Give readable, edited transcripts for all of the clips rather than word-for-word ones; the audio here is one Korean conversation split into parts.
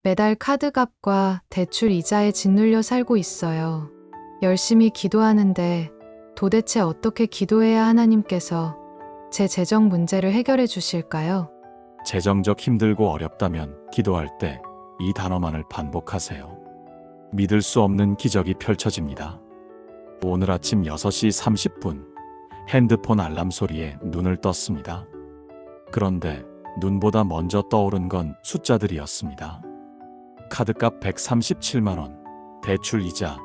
매달 카드값과 대출 이자에 짓눌려 살고 있어요. 열심히 기도하는데 도대체 어떻게 기도해야 하나님께서 제 재정 문제를 해결해 주실까요? 재정적 힘들고 어렵다면 기도할 때 이 단어만을 반복하세요. 믿을 수 없는 기적이 펼쳐집니다. 오늘 아침 6시 30분 핸드폰 알람 소리에 눈을 떴습니다. 그런데 눈보다 먼저 떠오른 건 숫자들이었습니다. 카드값 137만원, 대출 이자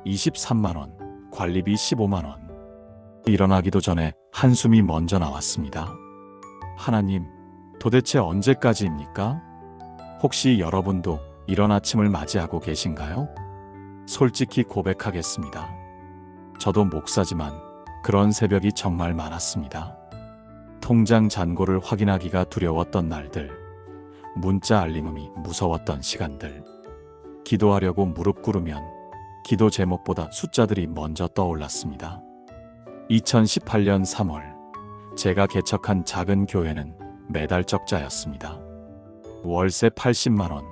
23만원, 관리비 15만원. 일어나기도 전에 한숨이 먼저 나왔습니다. 하나님, 도대체 언제까지입니까? 혹시 여러분도 이런 아침을 맞이하고 계신가요? 솔직히 고백하겠습니다. 저도 목사지만 그런 새벽이 정말 많았습니다. 통장 잔고를 확인하기가 두려웠던 날들, 문자 알림음이 무서웠던 시간들, 기도하려고 무릎 꿇으면 기도 제목보다 숫자들이 먼저 떠올랐습니다. 2018년 3월, 제가 개척한 작은 교회는 매달 적자였습니다. 월세 80만원,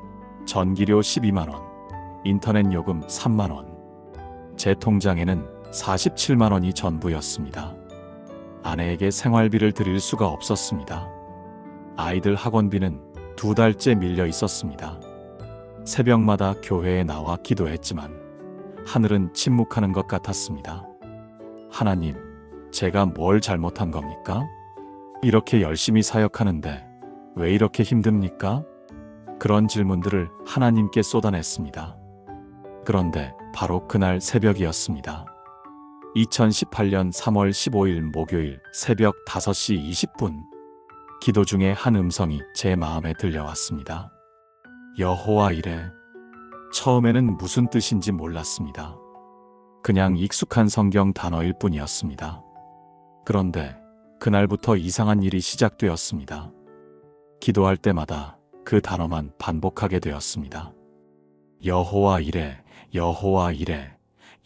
전기료 12만원, 인터넷 요금 3만원. 제 통장에는 47만원이 전부였습니다. 아내에게 생활비를 드릴 수가 없었습니다. 아이들 학원비는 2달째 밀려 있었습니다. 새벽마다 교회에 나와 기도했지만 하늘은 침묵하는 것 같았습니다. 하나님, 제가 뭘 잘못한 겁니까? 이렇게 열심히 사역하는데 왜 이렇게 힘듭니까? 그런 질문들을 하나님께 쏟아냈습니다. 그런데 바로 그날 새벽이었습니다. 2018년 3월 15일 목요일 새벽 5시 20분, 기도 중에 한 음성이 제 마음에 들려왔습니다. 여호와 이레. 처음에는 무슨 뜻인지 몰랐습니다. 그냥 익숙한 성경 단어일 뿐이었습니다. 그런데 그날부터 이상한 일이 시작되었습니다. 기도할 때마다 그 단어만 반복하게 되었습니다. 여호와 이레, 여호와 이레,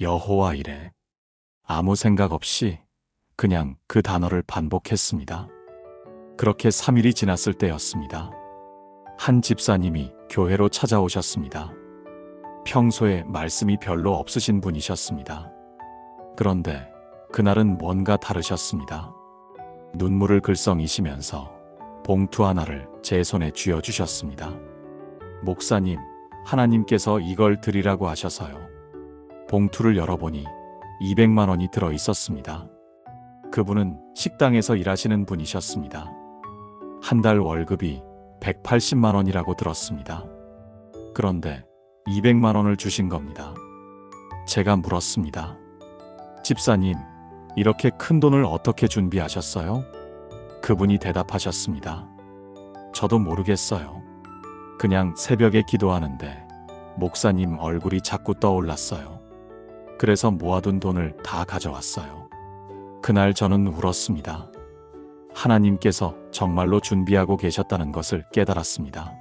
여호와 이레. 아무 생각 없이 그냥 그 단어를 반복했습니다. 그렇게 3일이 지났을 때였습니다. 한 집사님이 교회로 찾아오셨습니다. 평소에 말씀이 별로 없으신 분이셨습니다. 그런데 그날은 뭔가 다르셨습니다. 눈물을 글썽이시면서 봉투 하나를 제 손에 쥐어주셨습니다. 목사님, 하나님께서 이걸 드리라고 하셔서요. 봉투를 열어보니 200만 원이 들어 있었습니다. 그분은 식당에서 일하시는 분이셨습니다. 한 달 월급이 180만 원이라고 들었습니다. 그런데 200만 원을 주신 겁니다. 제가 물었습니다. 집사님, 이렇게 큰 돈을 어떻게 준비하셨어요? 그분이 대답하셨습니다. 저도 모르겠어요. 그냥 새벽에 기도하는데 목사님 얼굴이 자꾸 떠올랐어요. 그래서 모아둔 돈을 다 가져왔어요. 그날 저는 울었습니다. 하나님께서 정말로 준비하고 계셨다는 것을 깨달았습니다.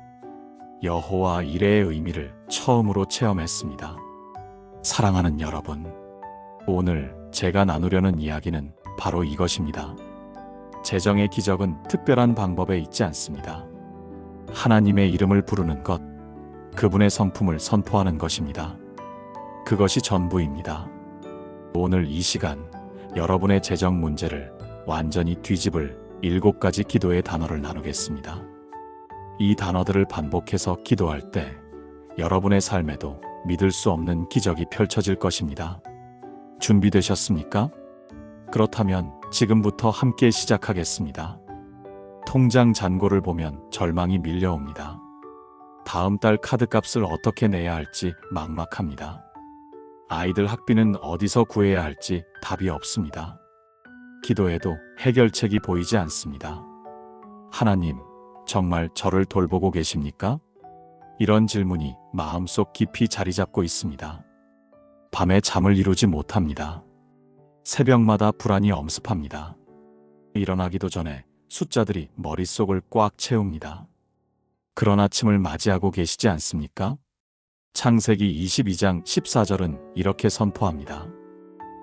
여호와 이레의 의미를 처음으로 체험했습니다. 사랑하는 여러분, 오늘 제가 나누려는 이야기는 바로 이것입니다. 재정의 기적은 특별한 방법에 있지 않습니다. 하나님의 이름을 부르는 것, 그분의 성품을 선포하는 것입니다. 그것이 전부입니다. 오늘 이 시간 여러분의 재정 문제를 완전히 뒤집을 7가지 기도의 단어를 나누겠습니다. 이 단어들을 반복해서 기도할 때 여러분의 삶에도 믿을 수 없는 기적이 펼쳐질 것입니다. 준비되셨습니까? 그렇다면 지금부터 함께 시작하겠습니다. 통장 잔고를 보면 절망이 밀려옵니다. 다음 달 카드값을 어떻게 내야 할지 막막합니다. 아이들 학비는 어디서 구해야 할지 답이 없습니다. 기도해도 해결책이 보이지 않습니다. 하나님, 정말 저를 돌보고 계십니까? 이런 질문이 마음속 깊이 자리 잡고 있습니다. 밤에 잠을 이루지 못합니다. 새벽마다 불안이 엄습합니다. 일어나기도 전에 숫자들이 머릿속을 꽉 채웁니다. 그런 아침을 맞이하고 계시지 않습니까? 창세기 22장 14절은 이렇게 선포합니다.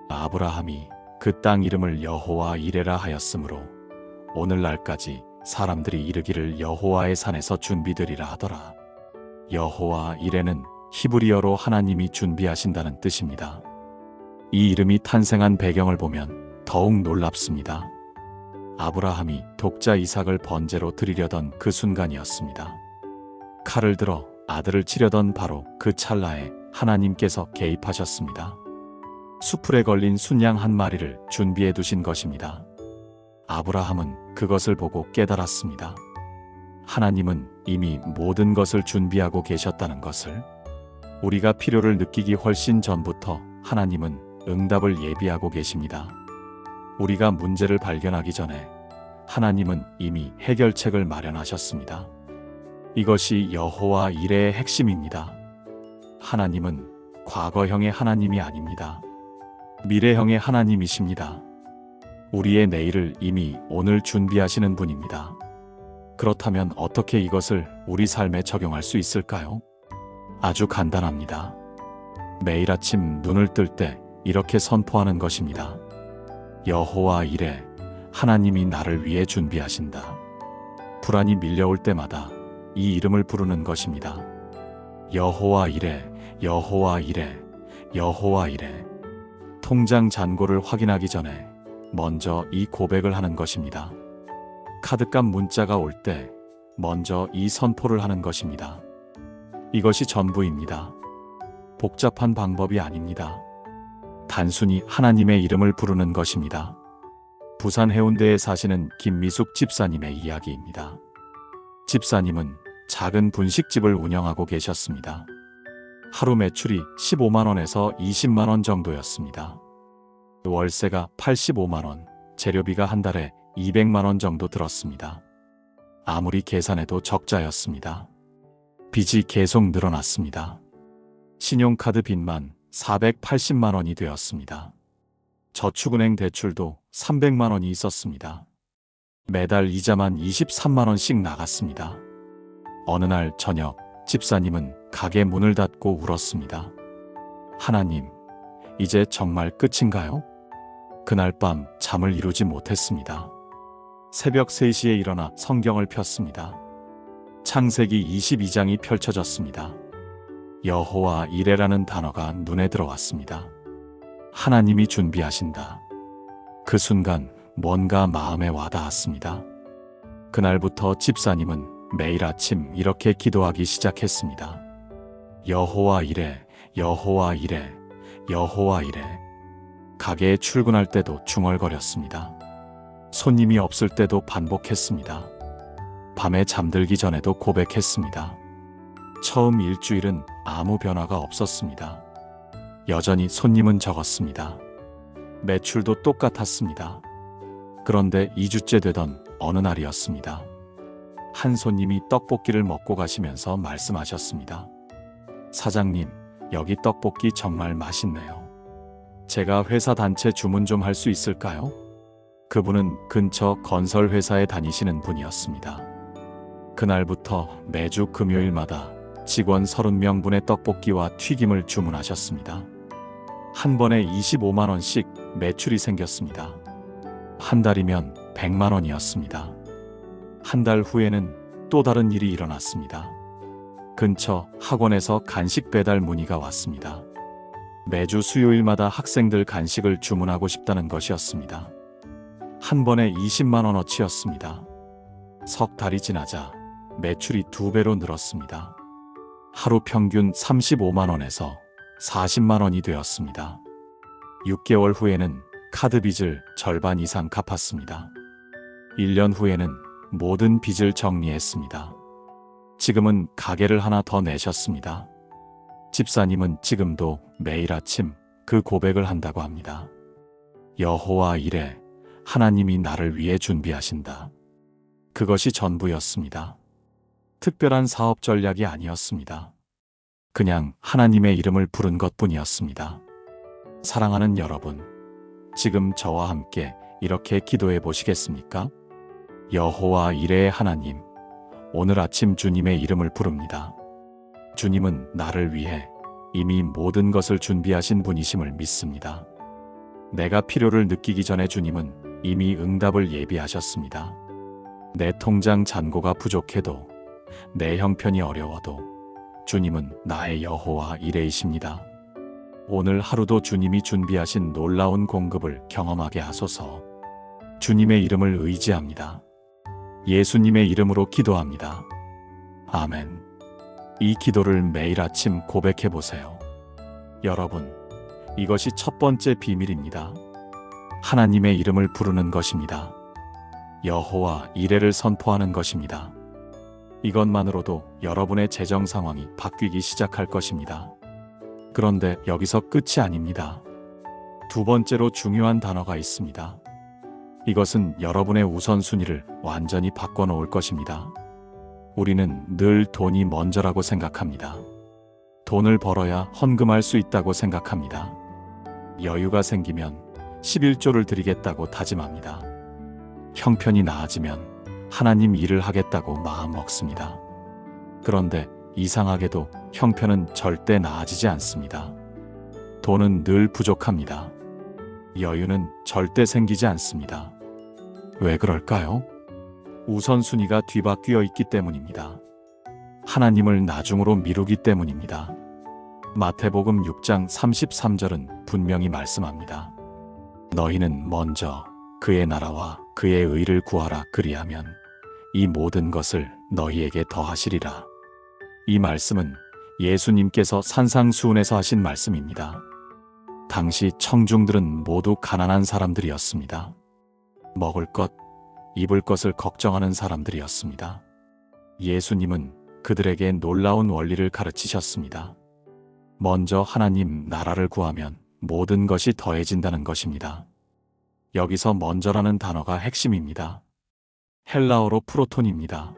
아브라함이 그 땅 이름을 여호와 이레라 하였으므로 오늘날까지 사람들이 이르기를 여호와의 산에서 준비되리라 하더라. 여호와 이레는 히브리어로 하나님이 준비하신다는 뜻입니다. 이 이름이 탄생한 배경을 보면 더욱 놀랍습니다. 아브라함이 독자 이삭을 번제로 드리려던 그 순간이었습니다. 칼을 들어 아들을 치려던 바로 그 찰나에 하나님께서 개입하셨습니다. 수풀에 걸린 순양 한 마리를 준비해 두신 것입니다. 아브라함은 그것을 보고 깨달았습니다. 하나님은 이미 모든 것을 준비하고 계셨다는 것을. 우리가 필요를 느끼기 훨씬 전부터 하나님은 응답을 예비하고 계십니다. 우리가 문제를 발견하기 전에 하나님은 이미 해결책을 마련하셨습니다. 이것이 여호와 이레의 핵심입니다. 하나님은 과거형의 하나님이 아닙니다. 미래형의 하나님이십니다. 우리의 내일을 이미 오늘 준비하시는 분입니다. 그렇다면 어떻게 이것을 우리 삶에 적용할 수 있을까요? 아주 간단합니다. 매일 아침 눈을 뜰 때 이렇게 선포하는 것입니다. 여호와 이레, 하나님이 나를 위해 준비하신다. 불안이 밀려올 때마다 이 이름을 부르는 것입니다. 여호와 이레, 여호와 이레, 여호와 이레. 통장 잔고를 확인하기 전에 먼저 이 고백을 하는 것입니다. 카드값 문자가 올 때 먼저 이 선포를 하는 것입니다. 이것이 전부입니다. 복잡한 방법이 아닙니다. 단순히 하나님의 이름을 부르는 것입니다. 부산 해운대에 사시는 김미숙 집사님의 이야기입니다. 집사님은 작은 분식집을 운영하고 계셨습니다. 하루 매출이 15만 원에서 20만 원 정도였습니다. 월세가 85만 원, 재료비가 한 달에 200만 원 정도 들었습니다. 아무리 계산해도 적자였습니다. 빚이 계속 늘어났습니다. 신용카드 빚만 480만 원이 되었습니다. 저축은행 대출도 300만 원이 있었습니다. 매달 이자만 23만 원씩 나갔습니다. 어느 날 저녁, 집사님은 가게 문을 닫고 울었습니다. 하나님, 이제 정말 끝인가요? 그날 밤 잠을 이루지 못했습니다. 새벽 3시에 일어나 성경을 폈습니다. 창세기 22장이 펼쳐졌습니다. 여호와 이레라는 단어가 눈에 들어왔습니다. 하나님이 준비하신다. 그 순간 뭔가 마음에 와닿았습니다. 그날부터 집사님은 매일 아침 이렇게 기도하기 시작했습니다. 여호와 이레, 여호와 이레, 여호와 이레. 가게에 출근할 때도 중얼거렸습니다. 손님이 없을 때도 반복했습니다. 밤에 잠들기 전에도 고백했습니다. 처음 일주일은 아무 변화가 없었습니다. 여전히 손님은 적었습니다. 매출도 똑같았습니다. 그런데 2주째 되던 어느 날이었습니다. 한 손님이 떡볶이를 먹고 가시면서 말씀하셨습니다. 사장님, 여기 떡볶이 정말 맛있네요. 제가 회사 단체 주문 좀 할 수 있을까요? 그분은 근처 건설 회사에 다니시는 분이었습니다. 그날부터 매주 금요일마다 직원 30명분의 떡볶이와 튀김을 주문하셨습니다. 한 번에 25만 원씩 매출이 생겼습니다. 한 달이면 100만 원이었습니다. 한 달 후에는 또 다른 일이 일어났습니다. 근처 학원에서 간식 배달 문의가 왔습니다. 매주 수요일마다 학생들 간식을 주문하고 싶다는 것이었습니다. 한 번에 20만 원어치였습니다. 석 달이 지나자 매출이 2배로 늘었습니다. 하루 평균 35만 원에서 40만 원이 되었습니다. 6개월 후에는 카드 빚을 절반 이상 갚았습니다. 1년 후에는 모든 빚을 정리했습니다. 지금은 가게를 하나 더 내셨습니다. 집사님은 지금도 매일 아침 그 고백을 한다고 합니다. 여호와 이레, 하나님이 나를 위해 준비하신다. 그것이 전부였습니다. 특별한 사업 전략이 아니었습니다. 그냥 하나님의 이름을 부른 것뿐이었습니다. 사랑하는 여러분, 지금 저와 함께 이렇게 기도해 보시겠습니까? 여호와 이레의 하나님, 오늘 아침 주님의 이름을 부릅니다. 주님은 나를 위해 이미 모든 것을 준비하신 분이심을 믿습니다. 내가 필요를 느끼기 전에 주님은 이미 응답을 예비하셨습니다. 내 통장 잔고가 부족해도, 내 형편이 어려워도 주님은 나의 여호와 이레이십니다. 오늘 하루도 주님이 준비하신 놀라운 공급을 경험하게 하소서. 주님의 이름을 의지합니다. 예수님의 이름으로 기도합니다. 아멘. 이 기도를 매일 아침 고백해 보세요. 여러분, 이것이 첫 번째 비밀입니다. 하나님의 이름을 부르는 것입니다. 여호와 이레를 선포하는 것입니다. 이것만으로도 여러분의 재정 상황이 바뀌기 시작할 것입니다. 그런데 여기서 끝이 아닙니다. 두 번째로 중요한 단어가 있습니다. 이것은 여러분의 우선순위를 완전히 바꿔놓을 것입니다. 우리는 늘 돈이 먼저라고 생각합니다. 돈을 벌어야 헌금할 수 있다고 생각합니다. 여유가 생기면 11조를 드리겠다고 다짐합니다. 형편이 나아지면 하나님 일을 하겠다고 마음 먹습니다. 그런데 이상하게도 형편은 절대 나아지지 않습니다. 돈은 늘 부족합니다. 여유는 절대 생기지 않습니다. 왜 그럴까요? 우선순위가 뒤바뀌어 있기 때문입니다. 하나님을 나중으로 미루기 때문입니다. 마태복음 6장 33절은 분명히 말씀합니다. 너희는 먼저 그의 나라와 그의 의를 구하라. 그리하면 이 모든 것을 너희에게 더하시리라. 이 말씀은 예수님께서 산상수훈에서 하신 말씀입니다. 당시 청중들은 모두 가난한 사람들이었습니다. 먹을 것, 입을 것을 걱정하는 사람들이었습니다. 예수님은 그들에게 놀라운 원리를 가르치셨습니다. 먼저 하나님 나라를 구하면 모든 것이 더해진다는 것입니다. 여기서 먼저라는 단어가 핵심입니다. 헬라어로 프로톤입니다.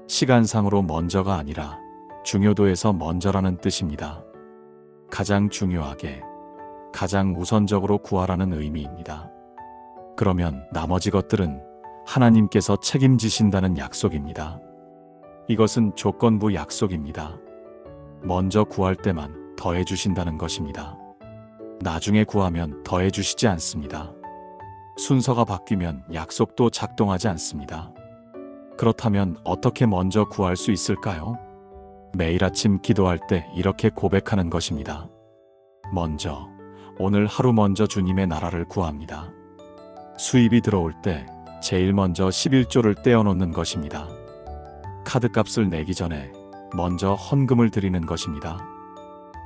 시간상으로 먼저가 아니라 중요도에서 먼저라는 뜻입니다. 가장 중요하게, 가장 우선적으로 구하라는 의미입니다. 그러면 나머지 것들은 하나님께서 책임지신다는 약속입니다. 이것은 조건부 약속입니다. 먼저 구할 때만 더해주신다는 것입니다. 나중에 구하면 더해주시지 않습니다. 순서가 바뀌면 약속도 작동하지 않습니다. 그렇다면 어떻게 먼저 구할 수 있을까요? 매일 아침 기도할 때 이렇게 고백하는 것입니다. 먼저, 오늘 하루 먼저 주님의 나라를 구합니다. 수입이 들어올 때 제일 먼저 11조를 떼어놓는 것입니다. 카드값을 내기 전에 먼저 헌금을 드리는 것입니다.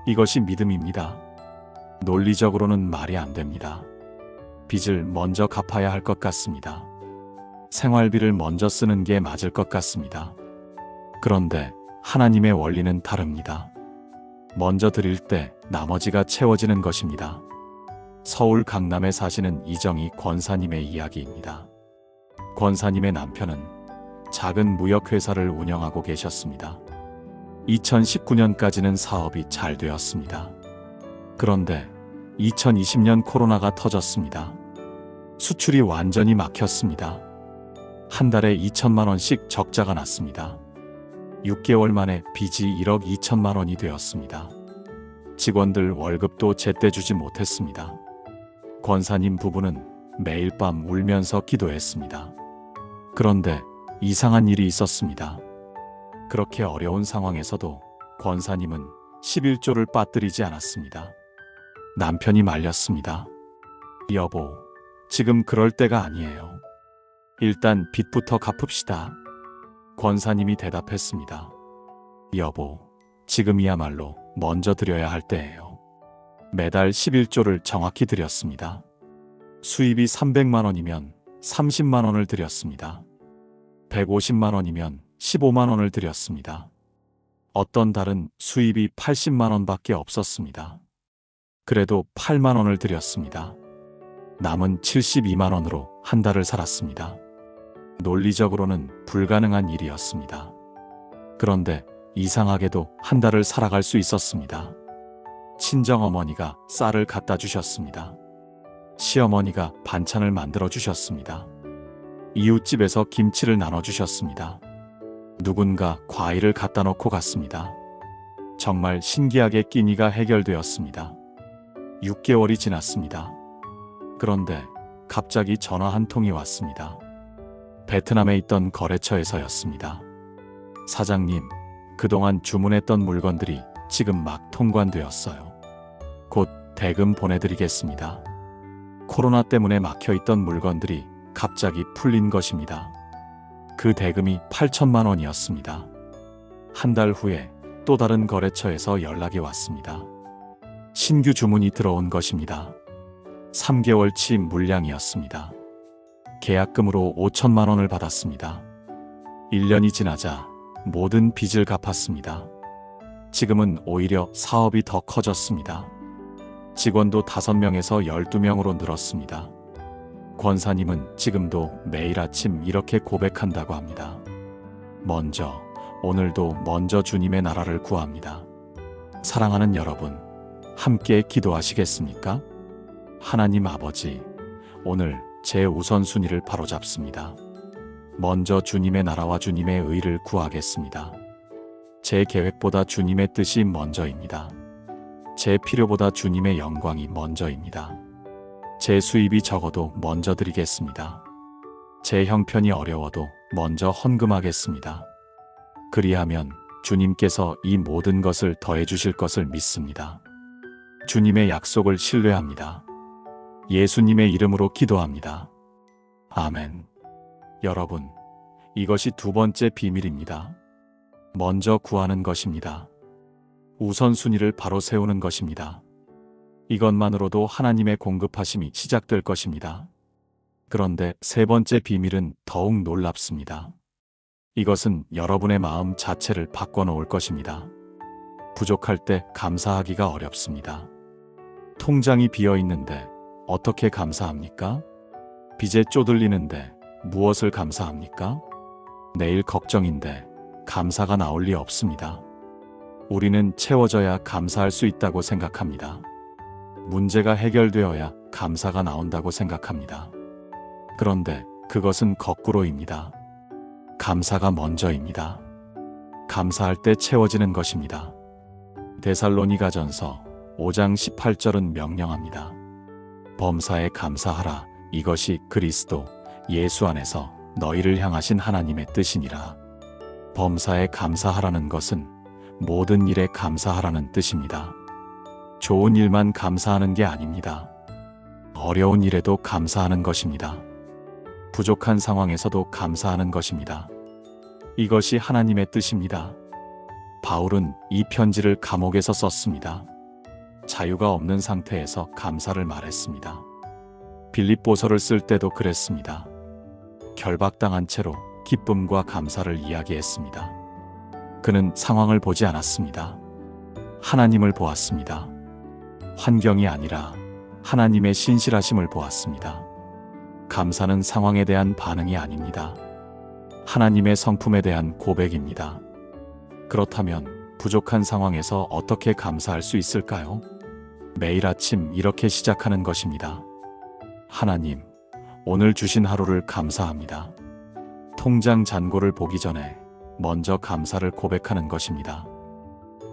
이것이 믿음입니다. 논리적으로는 말이 안 됩니다. 빚을 먼저 갚아야 할 것 같습니다. 생활비를 먼저 쓰는 게 맞을 것 같습니다. 그런데 하나님의 원리는 다릅니다. 먼저 드릴 때 나머지가 채워지는 것입니다. 서울 강남에 사시는 이정희 권사님의 이야기입니다. 권사님의 남편은 작은 무역회사를 운영하고 계셨습니다. 2019년까지는 사업이 잘 되었습니다. 그런데 2020년 코로나가 터졌습니다. 수출이 완전히 막혔습니다. 한 달에 2천만 원씩 적자가 났습니다. 6개월 만에 빚이 1억 2천만 원이 되었습니다. 직원들 월급도 제때 주지 못했습니다. 권사님 부부는 매일 밤 울면서 기도했습니다. 그런데 이상한 일이 있었습니다. 그렇게 어려운 상황에서도 권사님은 11조를 빠뜨리지 않았습니다. 남편이 말렸습니다. 여보, 지금 그럴 때가 아니에요. 일단 빚부터 갚읍시다. 권사님이 대답했습니다. 여보, 지금이야말로 먼저 드려야 할 때예요. 매달 11조를 정확히 드렸습니다. 수입이 300만 원이면 30만 원을 드렸습니다. 150만 원이면 15만 원을 드렸습니다. 어떤 달은 수입이 80만 원밖에 없었습니다. 그래도 8만 원을 드렸습니다. 남은 72만 원으로 한 달을 살았습니다. 논리적으로는 불가능한 일이었습니다. 그런데 이상하게도 한 달을 살아갈 수 있었습니다. 친정어머니가 쌀을 갖다 주셨습니다. 시어머니가 반찬을 만들어 주셨습니다. 이웃집에서 김치를 나눠 주셨습니다. 누군가 과일을 갖다 놓고 갔습니다. 정말 신기하게 끼니가 해결되었습니다. 6개월이 지났습니다. 그런데 갑자기 전화 한 통이 왔습니다. 베트남에 있던 거래처에서였습니다. 사장님, 그동안 주문했던 물건들이 지금 막 통관되었어요. 곧 대금 보내드리겠습니다. 코로나 때문에 막혀있던 물건들이 갑자기 풀린 것입니다. 그 대금이 8천만 원이었습니다. 한 달 후에 또 다른 거래처에서 연락이 왔습니다. 신규 주문이 들어온 것입니다. 3개월치 물량이었습니다. 계약금으로 5천만 원을 받았습니다. 1년이 지나자 모든 빚을 갚았습니다. 지금은 오히려 사업이 더 커졌습니다. 직원도 5명에서 12명으로 늘었습니다. 권사님은 지금도 매일 아침 이렇게 고백한다고 합니다. 오늘도 먼저 주님의 나라를 구합니다. 사랑하는 여러분, 함께 기도하시겠습니까? 하나님 아버지, 오늘 제 우선순위를 바로잡습니다. 먼저 주님의 나라와 주님의 의를 구하겠습니다. 제 계획보다 주님의 뜻이 먼저입니다. 제 필요보다 주님의 영광이 먼저입니다. 제 수입이 적어도 먼저 드리겠습니다. 제 형편이 어려워도 먼저 헌금하겠습니다. 그리하면 주님께서 이 모든 것을 더해 주실 것을 믿습니다. 주님의 약속을 신뢰합니다. 예수님의 이름으로 기도합니다. 아멘. 여러분, 이것이 두 번째 비밀입니다. 먼저 구하는 것입니다. 우선순위를 바로 세우는 것입니다. 이것만으로도 하나님의 공급하심이 시작될 것입니다. 그런데 세 번째 비밀은 더욱 놀랍습니다. 이것은 여러분의 마음 자체를 바꿔놓을 것입니다. 부족할 때 감사하기가 어렵습니다. 통장이 비어 있는데 어떻게 감사합니까? 빚에 쪼들리는데 무엇을 감사합니까? 내일 걱정인데 감사가 나올 리 없습니다. 우리는 채워져야 감사할 수 있다고 생각합니다. 문제가 해결되어야 감사가 나온다고 생각합니다. 그런데 그것은 거꾸로입니다. 감사가 먼저입니다. 감사할 때 채워지는 것입니다. 데살로니가전서 5장 18절은 명령합니다. 범사에 감사하라. 이것이 그리스도 예수 안에서 너희를 향하신 하나님의 뜻이니라. 범사에 감사하라는 것은 모든 일에 감사하라는 뜻입니다. 좋은 일만 감사하는 게 아닙니다. 어려운 일에도 감사하는 것입니다. 부족한 상황에서도 감사하는 것입니다. 이것이 하나님의 뜻입니다. 바울은 이 편지를 감옥에서 썼습니다. 자유가 없는 상태에서 감사를 말했습니다. 빌립보서를 쓸 때도 그랬습니다. 결박당한 채로 기쁨과 감사를 이야기했습니다. 그는 상황을 보지 않았습니다. 하나님을 보았습니다. 환경이 아니라 하나님의 신실하심을 보았습니다. 감사는 상황에 대한 반응이 아닙니다. 하나님의 성품에 대한 고백입니다. 그렇다면 부족한 상황에서 어떻게 감사할 수 있을까요? 매일 아침 이렇게 시작하는 것입니다. 하나님, 오늘 주신 하루를 감사합니다. 통장 잔고를 보기 전에 먼저 감사를 고백하는 것입니다.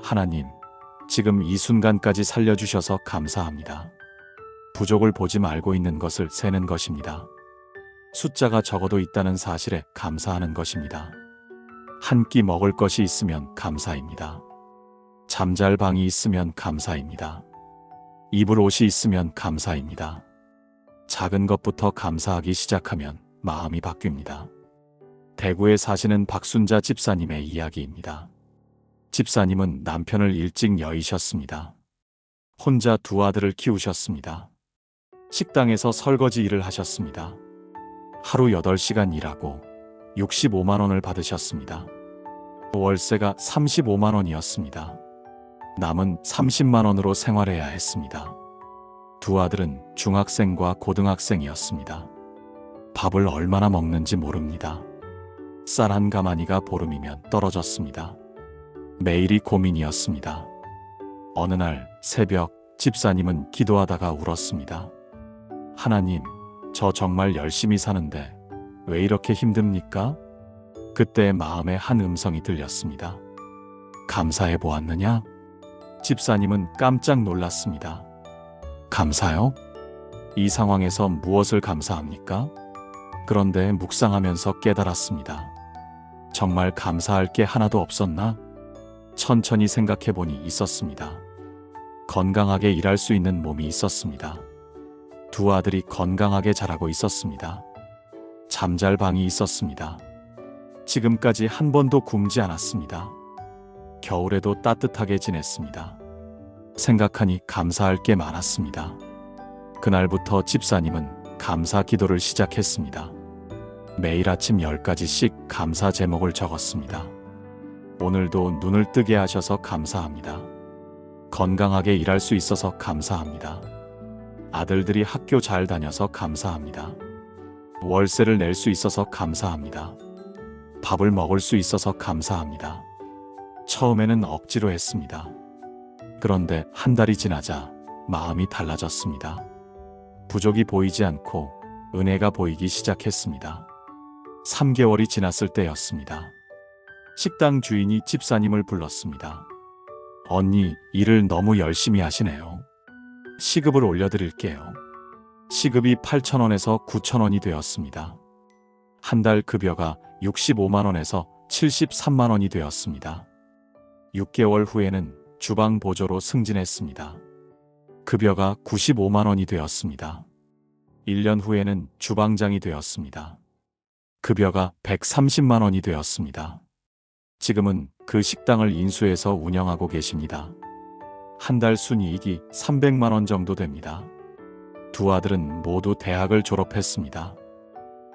하나님, 지금 이 순간까지 살려주셔서 감사합니다. 부족을 보지 말고 있는 것을 세는 것입니다. 숫자가 적어도 있다는 사실에 감사하는 것입니다. 한 끼 먹을 것이 있으면 감사입니다. 잠잘 방이 있으면 감사입니다. 입을 옷이 있으면 감사입니다. 작은 것부터 감사하기 시작하면 마음이 바뀝니다. 대구에 사시는 박순자 집사님의 이야기입니다. 집사님은 남편을 일찍 여의셨습니다. 혼자 두 아들을 키우셨습니다. 식당에서 설거지 일을 하셨습니다. 하루 8시간 일하고 65만 원을 받으셨습니다. 월세가 35만 원이었습니다. 남은 30만 원으로 생활해야 했습니다. 두 아들은 중학생과 고등학생이었습니다. 밥을 얼마나 먹는지 모릅니다. 쌀 한 가마니가 보름이면 떨어졌습니다. 매일이 고민이었습니다. 어느 날 새벽 집사님은 기도하다가 울었습니다. 하나님, 저 정말 열심히 사는데 왜 이렇게 힘듭니까? 그때 마음에 한 음성이 들렸습니다. 감사해 보았느냐? 집사님은 깜짝 놀랐습니다. 감사요? 이 상황에서 무엇을 감사합니까? 그런데 묵상하면서 깨달았습니다. 정말 감사할 게 하나도 없었나? 천천히 생각해 보니 있었습니다. 건강하게 일할 수 있는 몸이 있었습니다. 두 아들이 건강하게 자라고 있었습니다. 잠잘 방이 있었습니다. 지금까지 한 번도 굶지 않았습니다. 겨울에도 따뜻하게 지냈습니다. 생각하니 감사할 게 많았습니다. 그날부터 집사님은 감사 기도를 시작했습니다. 매일 아침 10가지씩 감사 제목을 적었습니다. 오늘도 눈을 뜨게 하셔서 감사합니다. 건강하게 일할 수 있어서 감사합니다. 아들들이 학교 잘 다녀서 감사합니다. 월세를 낼 수 있어서 감사합니다. 밥을 먹을 수 있어서 감사합니다. 처음에는 억지로 했습니다. 그런데 한 달이 지나자 마음이 달라졌습니다. 부족이 보이지 않고 은혜가 보이기 시작했습니다. 3개월이 지났을 때였습니다. 식당 주인이 집사님을 불렀습니다. 언니, 일을 너무 열심히 하시네요. 시급을 올려드릴게요. 시급이 8,000원에서 9,000원이 되었습니다. 한 달 급여가 65만 원에서 73만 원이 되었습니다. 6개월 후에는 주방 보조로 승진했습니다. 급여가 95만 원이 되었습니다. 1년 후에는 주방장이 되었습니다. 급여가 130만 원이 되었습니다. 지금은 그 식당을 인수해서 운영하고 계십니다. 한 달 순이익이 300만 원 정도 됩니다. 두 아들은 모두 대학을 졸업했습니다.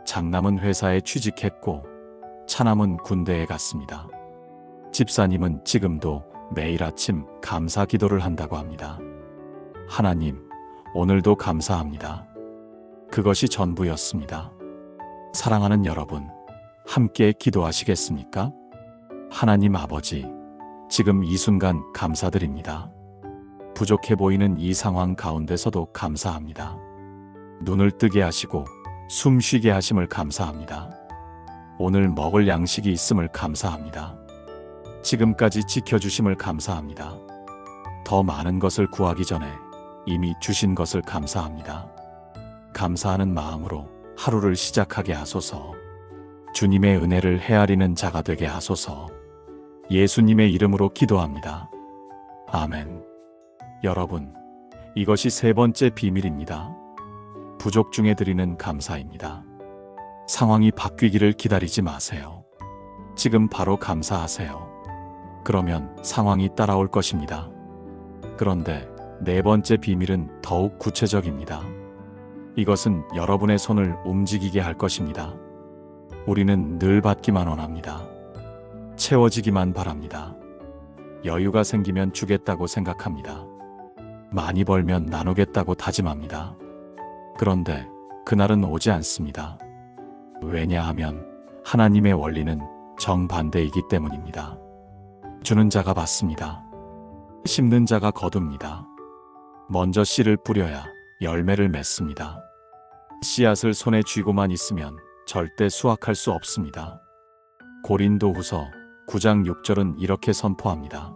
장남은 회사에 취직했고 차남은 군대에 갔습니다. 집사님은 지금도 매일 아침 감사 기도를 한다고 합니다. 하나님, 오늘도 감사합니다. 그것이 전부였습니다. 사랑하는 여러분, 함께 기도하시겠습니까? 하나님 아버지, 지금 이 순간 감사드립니다. 부족해 보이는 이 상황 가운데서도 감사합니다. 눈을 뜨게 하시고 숨 쉬게 하심을 감사합니다. 오늘 먹을 양식이 있음을 감사합니다. 지금까지 지켜주심을 감사합니다. 더 많은 것을 구하기 전에 이미 주신 것을 감사합니다. 감사하는 마음으로 하루를 시작하게 하소서. 주님의 은혜를 헤아리는 자가 되게 하소서. 예수님의 이름으로 기도합니다. 아멘. 여러분, 이것이 세 번째 비밀입니다. 부족 중에 드리는 감사입니다. 상황이 바뀌기를 기다리지 마세요. 지금 바로 감사하세요. 그러면 상황이 따라올 것입니다. 그런데 네 번째 비밀은 더욱 구체적입니다. 이것은 여러분의 손을 움직이게 할 것입니다. 우리는 늘 받기만 원합니다. 채워지기만 바랍니다. 여유가 생기면 주겠다고 생각합니다. 많이 벌면 나누겠다고 다짐합니다. 그런데 그날은 오지 않습니다. 왜냐하면 하나님의 원리는 정반대이기 때문입니다. 주는 자가 받습니다. 심는 자가 거둡니다. 먼저 씨를 뿌려야 열매를 맺습니다. 씨앗을 손에 쥐고만 있으면 절대 수확할 수 없습니다. 고린도후서 9장 6절은 이렇게 선포합니다.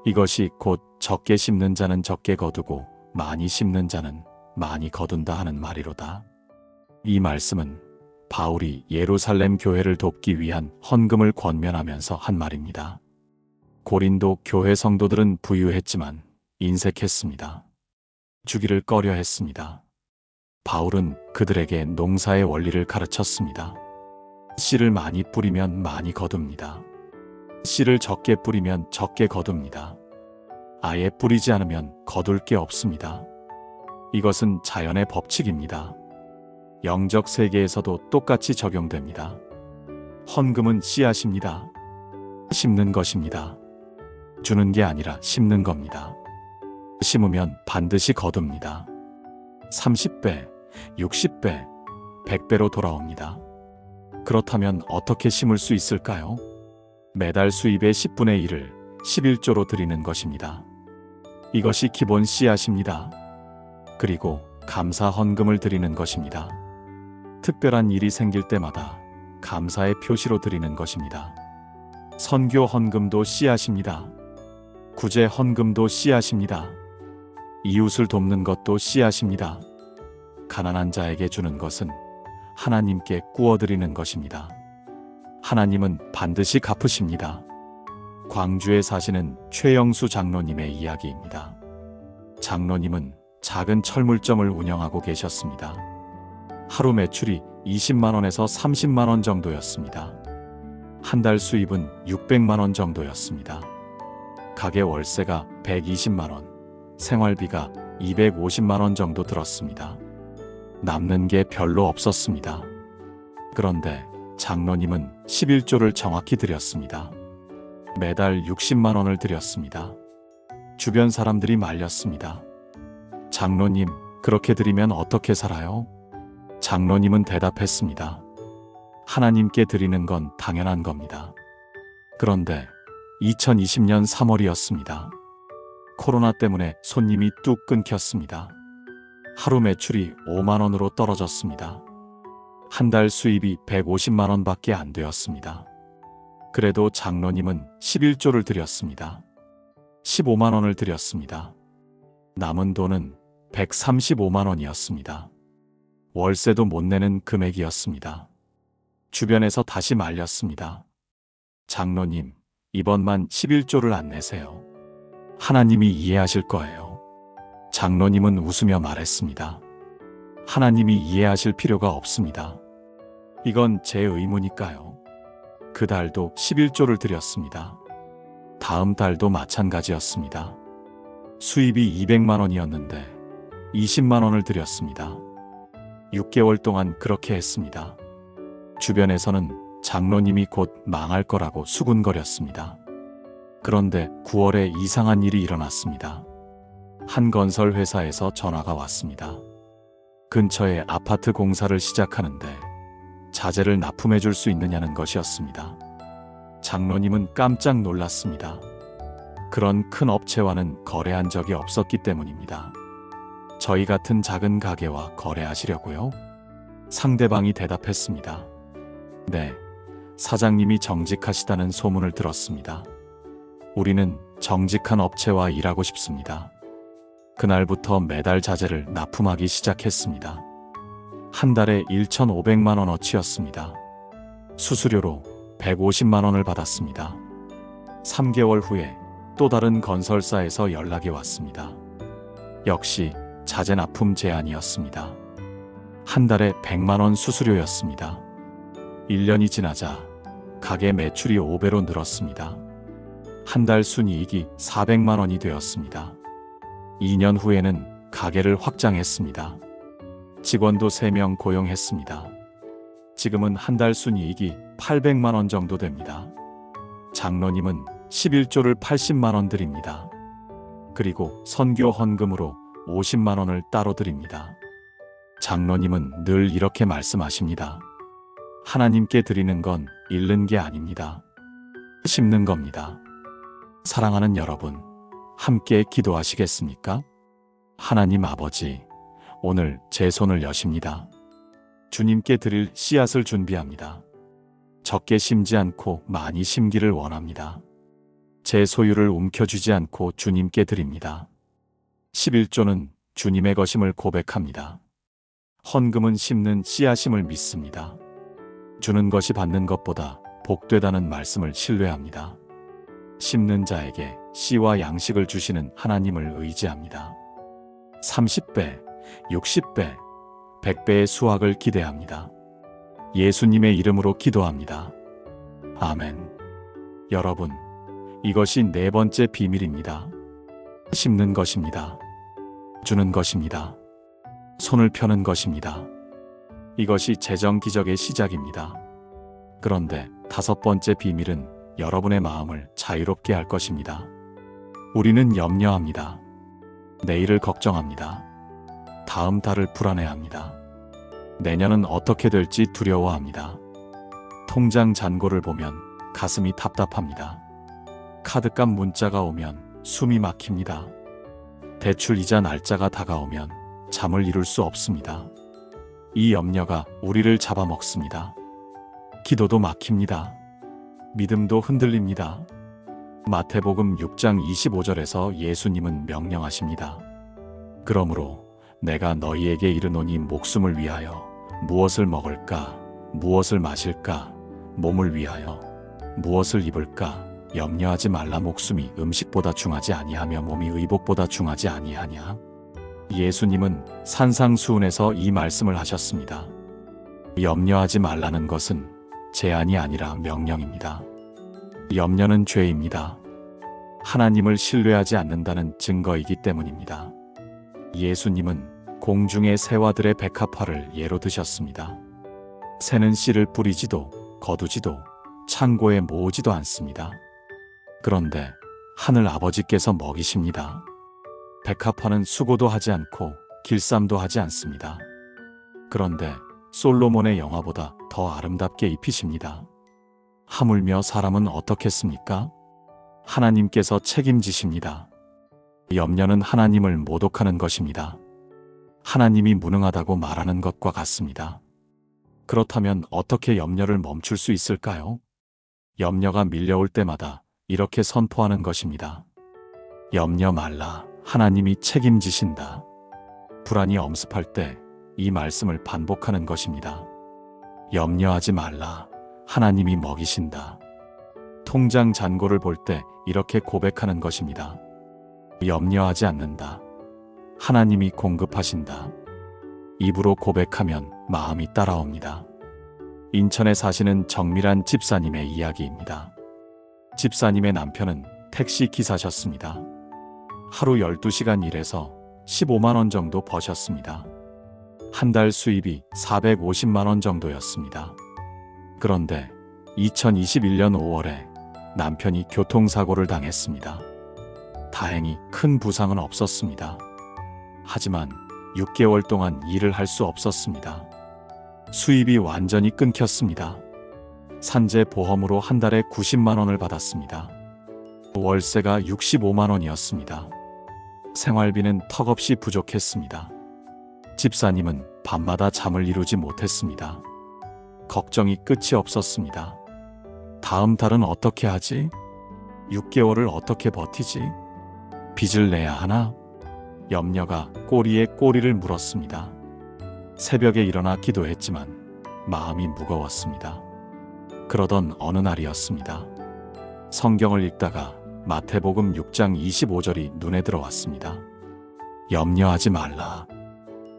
이것이 곧 적게 심는 자는 적게 거두고 많이 심는 자는 많이 거둔다 하는 말이로다. 이 말씀은 바울이 예루살렘 교회를 돕기 위한 헌금을 권면하면서 한 말입니다. 고린도 교회 성도들은 부유했지만 인색했습니다. 주기를 꺼려 했습니다. 바울은 그들에게 농사의 원리를 가르쳤습니다. 씨를 많이 뿌리면 많이 거둡니다. 씨를 적게 뿌리면 적게 거둡니다. 아예 뿌리지 않으면 거둘 게 없습니다. 이것은 자연의 법칙입니다. 영적 세계에서도 똑같이 적용됩니다. 헌금은 씨앗입니다. 심는 것입니다. 주는 게 아니라 심는 겁니다. 심으면 반드시 거둡니다. 30배, 60배, 100배로 돌아옵니다. 그렇다면 어떻게 심을 수 있을까요? 매달 수입의 10분의 1을 11조로 드리는 것입니다. 이것이 기본 씨앗입니다. 그리고 감사 헌금을 드리는 것입니다. 특별한 일이 생길 때마다 감사의 표시로 드리는 것입니다. 선교 헌금도 씨앗입니다. 구제 헌금도 씨앗입니다. 이웃을 돕는 것도 씨앗입니다. 가난한 자에게 주는 것은 하나님께 구워드리는 것입니다. 하나님은 반드시 갚으십니다. 광주에 사시는 최영수 장로님의 이야기입니다. 장로님은 작은 철물점을 운영하고 계셨습니다. 하루 매출이 20만 원에서 30만 원 정도였습니다. 한 달 수입은 600만 원 정도였습니다. 가게 월세가 120만 원, 생활비가 250만 원 정도 들었습니다. 남는 게 별로 없었습니다. 그런데 장로님은 11조를 정확히 드렸습니다. 매달 60만 원을 드렸습니다. 주변 사람들이 말렸습니다. 장로님, 그렇게 드리면 어떻게 살아요? 장로님은 대답했습니다. 하나님께 드리는 건 당연한 겁니다. 그런데 2020년 3월이었습니다. 코로나 때문에 손님이 뚝 끊겼습니다. 하루 매출이 5만 원으로 떨어졌습니다. 한 달 수입이 150만 원밖에 안 되었습니다. 그래도 장로님은 11조를 드렸습니다. 15만 원을 드렸습니다. 남은 돈은 135만 원이었습니다. 월세도 못 내는 금액이었습니다. 주변에서 다시 말렸습니다. 장로님, 이번만 11조를 안 내세요. 하나님이 이해하실 거예요. 장로님은 웃으며 말했습니다. 하나님이 이해하실 필요가 없습니다. 이건 제 의무니까요. 그 달도 11조를 드렸습니다. 다음 달도 마찬가지였습니다. 수입이 200만 원이었는데 20만 원을 드렸습니다. 6개월 동안 그렇게 했습니다. 주변에서는 장로님이 곧 망할 거라고 수군거렸습니다. 그런데 9월에 이상한 일이 일어났습니다. 한 건설 회사에서 전화가 왔습니다. 근처에 아파트 공사를 시작하는데 자재를 납품해 줄 수 있느냐는 것이었습니다. 장로님은 깜짝 놀랐습니다. 그런 큰 업체와는 거래한 적이 없었기 때문입니다. 저희 같은 작은 가게와 거래하시려고요? 상대방이 대답했습니다. 네, 사장님이 정직하시다는 소문을 들었습니다. 우리는 정직한 업체와 일하고 싶습니다. 그날부터 매달 자재를 납품하기 시작했습니다. 한 달에 1,500만 원어치였습니다. 수수료로 150만 원을 받았습니다. 3개월 후에 또 다른 건설사에서 연락이 왔습니다. 역시 자재 납품 제한이었습니다. 한 달에 100만 원 수수료였습니다. 1년이 지나자 가게 매출이 5배로 늘었습니다. 한 달 순이익이 400만 원이 되었습니다. 2년 후에는 가게를 확장했습니다. 직원도 3명 고용했습니다. 지금은 한 달 순이익이 800만 원 정도 됩니다. 장로님은 11조를 80만 원 드립니다. 그리고 선교 헌금으로 50만 원을 따로 드립니다. 장로님은 늘 이렇게 말씀하십니다. 하나님께 드리는 건 잃는 게 아닙니다. 심는 겁니다. 사랑하는 여러분, 함께 기도하시겠습니까? 하나님 아버지, 오늘 제 손을 여십니다. 주님께 드릴 씨앗을 준비합니다. 적게 심지 않고 많이 심기를 원합니다. 제 소유를 움켜쥐지 않고 주님께 드립니다. 11조는 주님의 것임을 고백합니다. 헌금은 심는 씨앗임을 믿습니다. 주는 것이 받는 것보다 복되다는 말씀을 신뢰합니다. 심는 자에게 씨와 양식을 주시는 하나님을 의지합니다. 30배, 60배, 100배의 수확을 기대합니다. 예수님의 이름으로 기도합니다. 아멘. 여러분, 이것이 네 번째 비밀입니다. 심는 것입니다. 주는 것입니다. 손을 펴는 것입니다. 이것이 재정 기적의 시작입니다. 그런데 다섯 번째 비밀은 여러분의 마음을 자유롭게 할 것입니다. 우리는 염려합니다. 내일을 걱정합니다. 다음 달을 불안해합니다. 내년은 어떻게 될지 두려워합니다. 통장 잔고를 보면 가슴이 답답합니다. 카드값 문자가 오면 숨이 막힙니다. 대출 이자 날짜가 다가오면 잠을 이룰 수 없습니다. 이 염려가 우리를 잡아먹습니다. 기도도 막힙니다. 믿음도 흔들립니다. 마태복음 6장 25절에서 예수님은 명령하십니다. 그러므로 내가 너희에게 이르노니 목숨을 위하여 무엇을 먹을까, 무엇을 마실까, 몸을 위하여 무엇을 입을까 염려하지 말라. 목숨이 음식보다 중하지 아니하며 몸이 의복보다 중하지 아니하냐. 예수님은 산상수훈에서 이 말씀을 하셨습니다. 염려하지 말라는 것은 제한이 아니라 명령입니다. 염려는 죄입니다. 하나님을 신뢰하지 않는다는 증거이기 때문입니다. 예수님은 공중의 새와들의 백합화를 예로 드셨습니다. 새는 씨를 뿌리지도 거두지도 창고에 모으지도 않습니다. 그런데 하늘 아버지께서 먹이십니다. 백합화는 수고도 하지 않고 길쌈도 하지 않습니다. 그런데 솔로몬의 영화보다 더 아름답게 입히십니다. 하물며 사람은 어떻겠습니까? 하나님께서 책임지십니다. 염려는 하나님을 모독하는 것입니다. 하나님이 무능하다고 말하는 것과 같습니다. 그렇다면 어떻게 염려를 멈출 수 있을까요? 염려가 밀려올 때마다 이렇게 선포하는 것입니다. 염려 말라. 하나님이 책임지신다. 불안이 엄습할 때 이 말씀을 반복하는 것입니다. 염려하지 말라. 하나님이 먹이신다. 통장 잔고를 볼 때 이렇게 고백하는 것입니다. 염려하지 않는다. 하나님이 공급하신다. 입으로 고백하면 마음이 따라옵니다. 인천에 사시는 정밀한 집사님의 이야기입니다. 집사님의 남편은 택시 기사셨습니다. 하루 12시간 일해서 15만 원 정도 버셨습니다. 한 달 수입이 450만 원 정도였습니다. 그런데 2021년 5월에 남편이 교통사고를 당했습니다. 다행히 큰 부상은 없었습니다. 하지만 6개월 동안 일을 할 수 없었습니다. 수입이 완전히 끊겼습니다. 산재 보험으로 한 달에 90만 원을 받았습니다. 월세가 65만 원이었습니다. 생활비는 턱없이 부족했습니다. 집사님은 밤마다 잠을 이루지 못했습니다. 걱정이 끝이 없었습니다. 다음 달은 어떻게 하지? 6개월을 어떻게 버티지? 빚을 내야 하나? 염려가 꼬리에 꼬리를 물었습니다. 새벽에 일어나 기도했지만 마음이 무거웠습니다. 그러던 어느 날이었습니다. 성경을 읽다가 마태복음 6장 25절이 눈에 들어왔습니다. 염려하지 말라.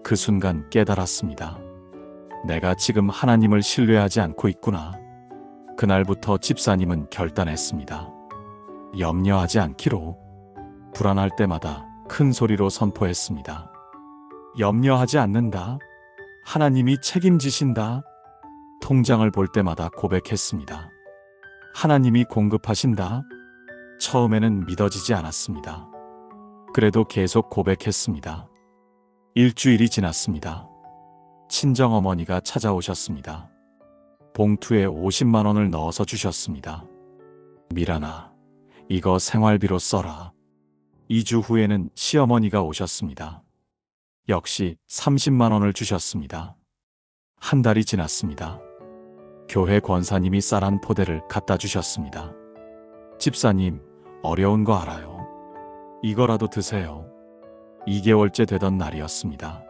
그 순간 깨달았습니다. 내가 지금 하나님을 신뢰하지 않고 있구나. 그날부터 집사님은 결단했습니다. 염려하지 않기로. 불안할 때마다 큰 소리로 선포했습니다. 염려하지 않는다. 하나님이 책임지신다. 통장을 볼 때마다 고백했습니다. 하나님이 공급하신다. 처음에는 믿어지지 않았습니다. 그래도 계속 고백했습니다. 일주일이 지났습니다. 친정어머니가 찾아오셨습니다. 봉투에 50만 원을 넣어서 주셨습니다. 미란아, 이거 생활비로 써라. 2주 후에는 시어머니가 오셨습니다. 역시 30만 원을 주셨습니다. 한 달이 지났습니다. 교회 권사님이 쌀한 포대를 갖다 주셨습니다. 집사님, 어려운 거 알아요. 이거라도 드세요. 2개월째 되던 날이었습니다.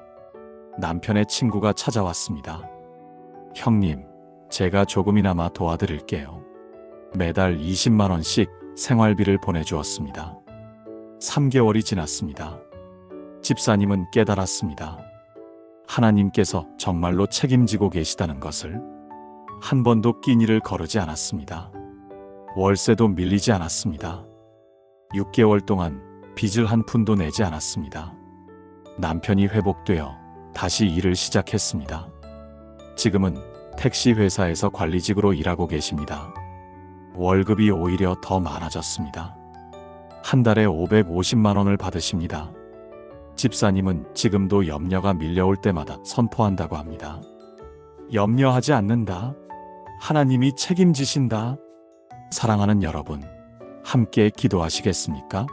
남편의 친구가 찾아왔습니다. 형님, 제가 조금이나마 도와드릴게요. 매달 20만 원씩 생활비를 보내주었습니다. 3개월이 지났습니다. 집사님은 깨달았습니다. 하나님께서 정말로 책임지고 계시다는 것을. 한 번도 끼니를 거르지 않았습니다. 월세도 밀리지 않았습니다. 6개월 동안 빚을 한 푼도 내지 않았습니다. 남편이 회복되어 다시 일을 시작했습니다. 지금은 택시 회사에서 관리직으로 일하고 계십니다. 월급이 오히려 더 많아졌습니다. 한 달에 550만 원을 받으십니다. 집사님은 지금도 염려가 밀려올 때마다 선포한다고 합니다. 염려하지 않는다. 하나님이 책임지신다. 사랑하는 여러분, 함께 기도하시겠습니까?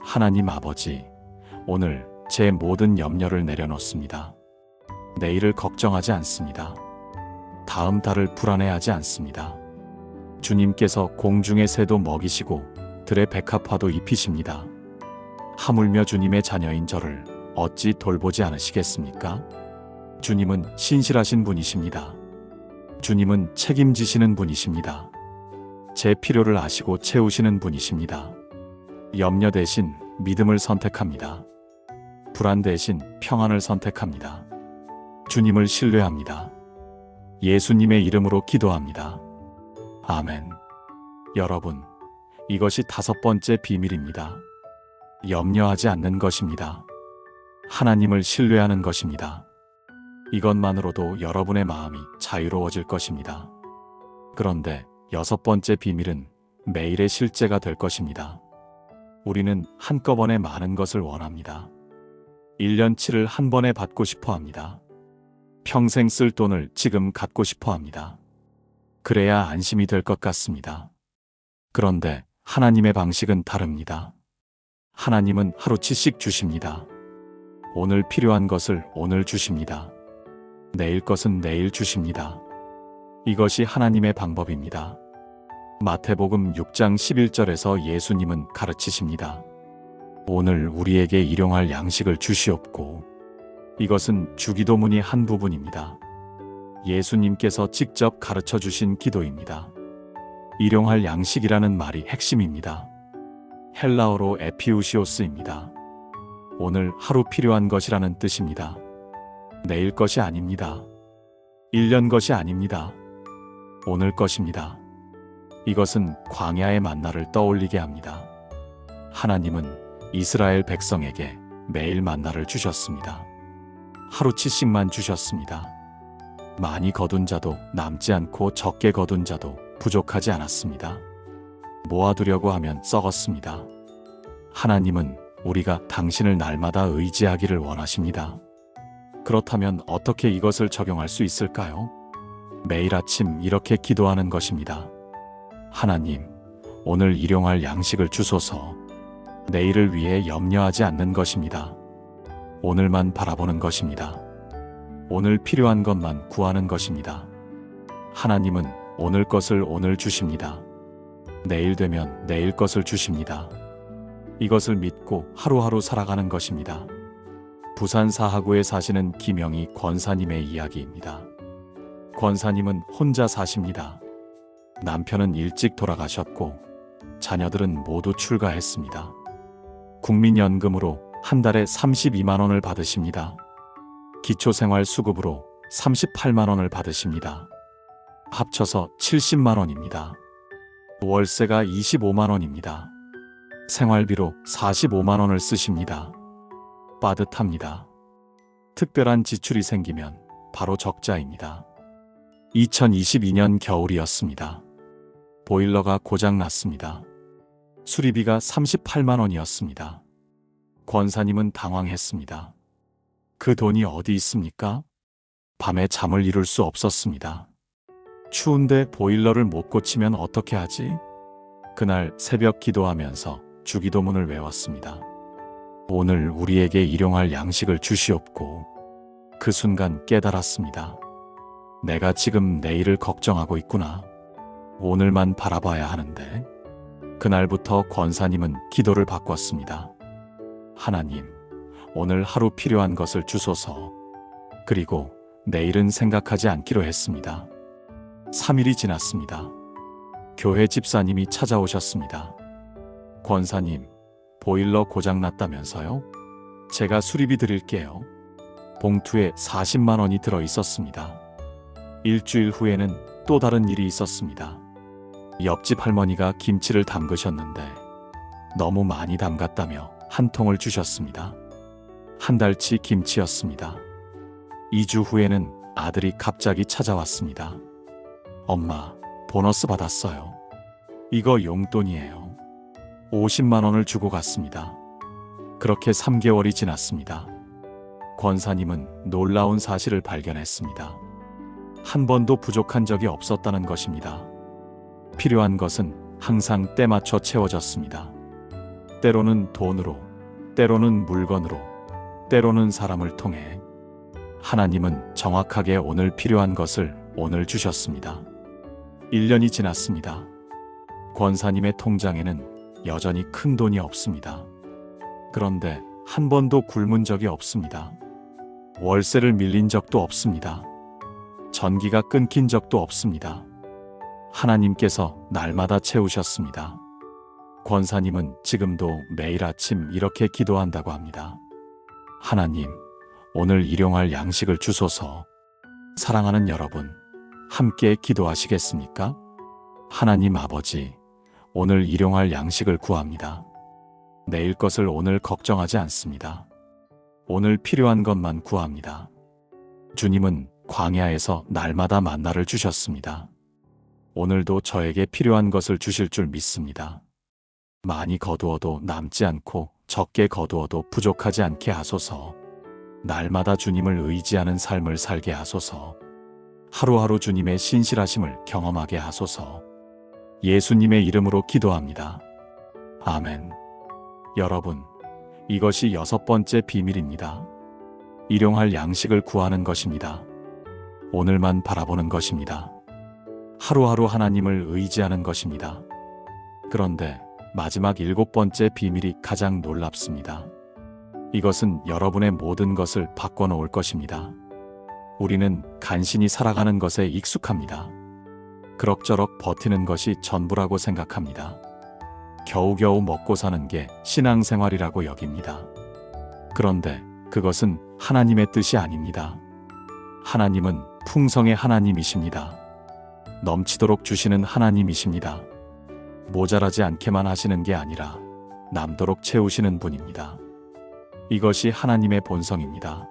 하나님 아버지, 오늘 제 모든 염려를 내려놓습니다. 내일을 걱정하지 않습니다. 다음 달을 불안해하지 않습니다. 주님께서 공중의 새도 먹이시고 들의 백합화도 입히십니다. 하물며 주님의 자녀인 저를 어찌 돌보지 않으시겠습니까? 주님은 신실하신 분이십니다. 주님은 책임지시는 분이십니다. 제 필요를 아시고 채우시는 분이십니다. 염려 대신 믿음을 선택합니다. 불안 대신 평안을 선택합니다. 주님을 신뢰합니다. 예수님의 이름으로 기도합니다. 아멘. 여러분, 이것이 5번째 비밀입니다. 염려하지 않는 것입니다. 하나님을 신뢰하는 것입니다. 이것만으로도 여러분의 마음이 자유로워질 것입니다. 그런데 6번째 비밀은 매일의 실제가 될 것입니다. 우리는 한꺼번에 많은 것을 원합니다. 1년치를 한 번에 받고 싶어 합니다. 평생 쓸 돈을 지금 갖고 싶어 합니다. 그래야 안심이 될 것 같습니다. 그런데 하나님의 방식은 다릅니다. 하나님은 하루치씩 주십니다. 오늘 필요한 것을 오늘 주십니다. 내일 것은 내일 주십니다. 이것이 하나님의 방법입니다. 마태복음 6장 11절에서 예수님은 가르치십니다. 오늘 우리에게 일용할 양식을 주시옵고, 이것은 주기도문의 한 부분입니다. 예수님께서 직접 가르쳐 주신 기도입니다. 일용할 양식이라는 말이 핵심입니다. 헬라어로 에피우시오스입니다. 오늘 하루 필요한 것이라는 뜻입니다. 내일 것이 아닙니다. 1년 것이 아닙니다. 오늘 것입니다. 이것은 광야의 만나를 떠올리게 합니다. 하나님은 이스라엘 백성에게 매일 만나를 주셨습니다. 하루치씩만 주셨습니다. 많이 거둔 자도 남지 않고 적게 거둔 자도 부족하지 않았습니다. 모아두려고 하면 썩었습니다. 하나님은 우리가 당신을 날마다 의지하기를 원하십니다. 그렇다면 어떻게 이것을 적용할 수 있을까요? 매일 아침 이렇게 기도하는 것입니다. 하나님, 오늘 일용할 양식을 주소서. 내일을 위해 염려하지 않는 것입니다. 오늘만 바라보는 것입니다. 오늘 필요한 것만 구하는 것입니다. 하나님은 오늘 것을 오늘 주십니다. 내일 되면 내일 것을 주십니다. 이것을 믿고 하루하루 살아가는 것입니다. 부산 사하구에 사시는 김영희 권사님의 이야기입니다. 권사님은 혼자 사십니다. 남편은 일찍 돌아가셨고 자녀들은 모두 출가했습니다. 국민연금으로 한 달에 32만 원을 받으십니다. 기초생활수급으로 38만 원을 받으십니다. 합쳐서 70만 원입니다. 월세가 25만 원입니다. 생활비로 45만 원을 쓰십니다. 빠듯합니다. 특별한 지출이 생기면 바로 적자입니다. 2022년 겨울이었습니다. 보일러가 고장났습니다. 수리비가 38만 원이었습니다. 권사님은 당황했습니다. 그 돈이 어디 있습니까? 밤에 잠을 이룰 수 없었습니다. 추운데 보일러를 못 고치면 어떻게 하지? 그날 새벽 기도하면서 주기도문을 외웠습니다. 오늘 우리에게 일용할 양식을 주시옵고, 그 순간 깨달았습니다. 내가 지금 내일을 걱정하고 있구나. 오늘만 바라봐야 하는데. 그날부터 권사님은 기도를 바꿨습니다. 하나님, 오늘 하루 필요한 것을 주소서. 그리고 내일은 생각하지 않기로 했습니다. 3일이 지났습니다. 교회 집사님이 찾아오셨습니다. 권사님, 보일러 고장났다면서요? 제가 수리비 드릴게요. 봉투에 40만 원이 들어 있었습니다. 일주일 후에는 또 다른 일이 있었습니다. 옆집 할머니가 김치를 담그셨는데 너무 많이 담갔다며 한 통을 주셨습니다. 한 달치 김치였습니다. 2주 후에는 아들이 갑자기 찾아왔습니다. 엄마, 보너스 받았어요. 이거 용돈이에요. 50만 원을 주고 갔습니다. 그렇게 3개월이 지났습니다. 권사님은 놀라운 사실을 발견했습니다. 한 번도 부족한 적이 없었다는 것입니다. 필요한 것은 항상 때맞춰 채워졌습니다. 때로는 돈으로, 때로는 물건으로, 때로는 사람을 통해. 하나님은 정확하게 오늘 필요한 것을 오늘 주셨습니다. 1년이 지났습니다. 권사님의 통장에는 여전히 큰 돈이 없습니다. 그런데 한 번도 굶은 적이 없습니다. 월세를 밀린 적도 없습니다. 전기가 끊긴 적도 없습니다. 하나님께서 날마다 채우셨습니다. 권사님은 지금도 매일 아침 이렇게 기도한다고 합니다. 하나님, 오늘 일용할 양식을 주소서. 사랑하는 여러분, 함께 기도하시겠습니까? 하나님 아버지, 오늘 일용할 양식을 구합니다. 내일 것을 오늘 걱정하지 않습니다. 오늘 필요한 것만 구합니다. 주님은 광야에서 날마다 만나를 주셨습니다. 오늘도 저에게 필요한 것을 주실 줄 믿습니다. 많이 거두어도 남지 않고 적게 거두어도 부족하지 않게 하소서. 날마다 주님을 의지하는 삶을 살게 하소서. 하루하루 주님의 신실하심을 경험하게 하소서. 예수님의 이름으로 기도합니다. 아멘. 여러분, 이것이 6번째 비밀입니다. 일용할 양식을 구하는 것입니다. 오늘만 바라보는 것입니다. 하루하루 하나님을 의지하는 것입니다. 그런데 마지막 7번째 비밀이 가장 놀랍습니다. 이것은 여러분의 모든 것을 바꿔놓을 것입니다. 우리는 간신히 살아가는 것에 익숙합니다. 그럭저럭 버티는 것이 전부라고 생각합니다. 겨우겨우 먹고 사는 게 신앙생활이라고 여깁니다. 그런데 그것은 하나님의 뜻이 아닙니다. 하나님은 풍성의 하나님이십니다. 넘치도록 주시는 하나님이십니다. 모자라지 않게만 하시는 게 아니라 남도록 채우시는 분입니다. 이것이 하나님의 본성입니다.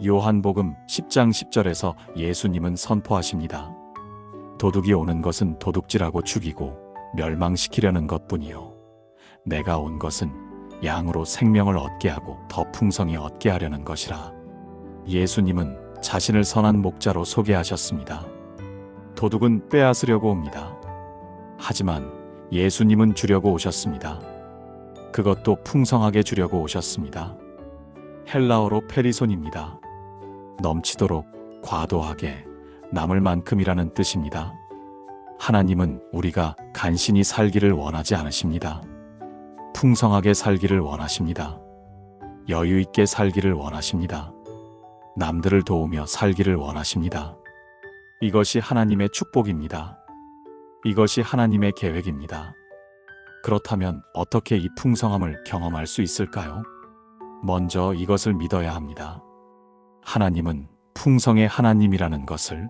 요한복음 10장 10절에서 예수님은 선포하십니다. 도둑이 오는 것은 도둑질하고 죽이고 멸망시키려는 것뿐이요. 내가 온 것은 양으로 생명을 얻게 하고 더 풍성히 얻게 하려는 것이라. 예수님은 자신을 선한 목자로 소개하셨습니다. 도둑은 빼앗으려고 옵니다. 하지만 예수님은 주려고 오셨습니다. 그것도 풍성하게 주려고 오셨습니다. 헬라어로 페리손입니다. 넘치도록 과도하게 남을 만큼이라는 뜻입니다. 하나님은 우리가 간신히 살기를 원하지 않으십니다. 풍성하게 살기를 원하십니다. 여유 있게 살기를 원하십니다. 남들을 도우며 살기를 원하십니다. 이것이 하나님의 축복입니다. 이것이 하나님의 계획입니다. 그렇다면 어떻게 이 풍성함을 경험할 수 있을까요? 먼저 이것을 믿어야 합니다. 하나님은 풍성의 하나님이라는 것을,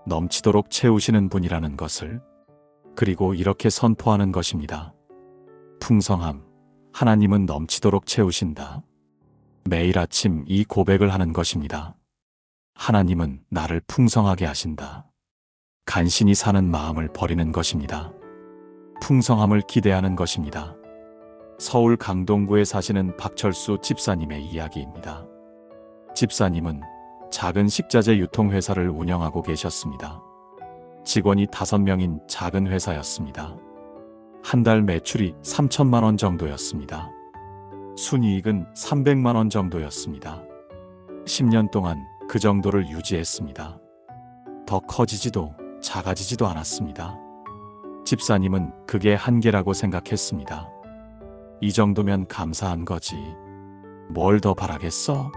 넘치도록 채우시는 분이라는 것을, 그리고 이렇게 선포하는 것입니다. 풍성함, 하나님은 넘치도록 채우신다. 매일 아침 이 고백을 하는 것입니다. 하나님은 나를 풍성하게 하신다. 간신히 사는 마음을 버리는 것입니다. 풍성함을 기대하는 것입니다. 서울 강동구에 사시는 박철수 집사님의 이야기입니다. 집사님은 작은 식자재 유통회사를 운영하고 계셨습니다. 직원이 5명인 작은 회사였습니다. 한 달 매출이 3천만 원 정도였습니다. 순이익은 300만 원 정도였습니다. 10년 동안 그 정도를 유지했습니다. 더 커지지도 작아지지도 않았습니다. 집사님은 그게 한계라고 생각했습니다. 이 정도면 감사한 거지. 뭘 더 바라겠어?